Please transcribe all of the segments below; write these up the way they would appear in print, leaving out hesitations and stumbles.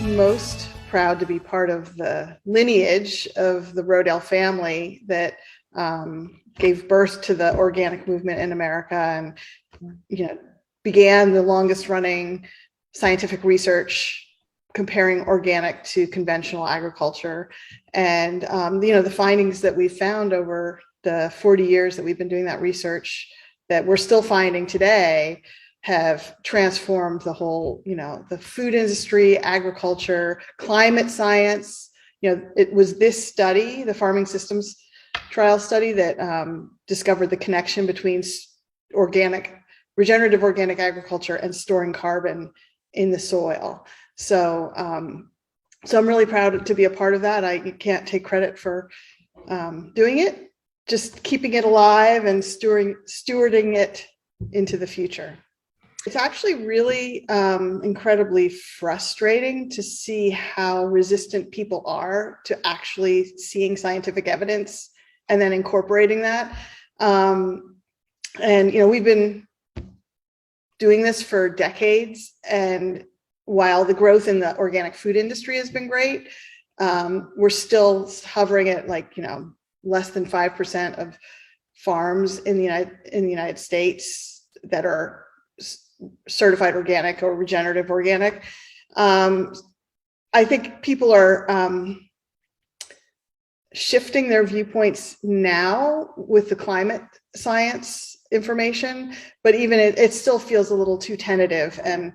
most proud to be part of the lineage of the Rodale family that gave birth to the organic movement in America, and began the longest running scientific research comparing organic to conventional agriculture. And the findings that we found over the 40 years that we've been doing that research, that we're still finding today, have transformed the whole, the food industry, agriculture, climate science. It was this study, the farming systems trial study, that discovered the connection between regenerative organic agriculture and storing carbon in the soil. So I'm really proud to be a part of that. I can't take credit for doing it, just keeping it alive and stewarding it into the future. It's actually really incredibly frustrating to see how resistant people are to actually seeing scientific evidence and then incorporating that. We've been doing this for decades, and while the growth in the organic food industry has been great, we're still hovering at less than 5% of farms in the United States that are certified organic or regenerative organic. I think people are shifting their viewpoints now with the climate science information, but even it still feels a little too tentative. And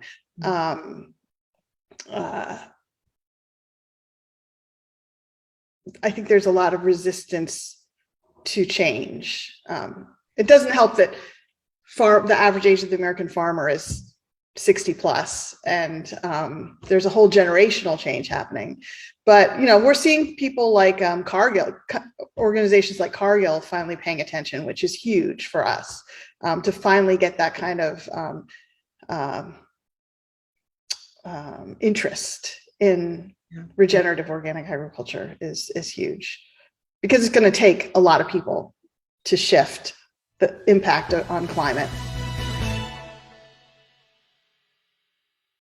I think there's a lot of resistance to change. It doesn't help that the average age of the American farmer is 60 plus, and there's a whole generational change happening. But we're seeing people like Cargill, organizations like Cargill, finally paying attention, which is huge for us, to finally get that kind of interest in regenerative organic agriculture is huge, because it's going to take a lot of people to shift the impact on climate.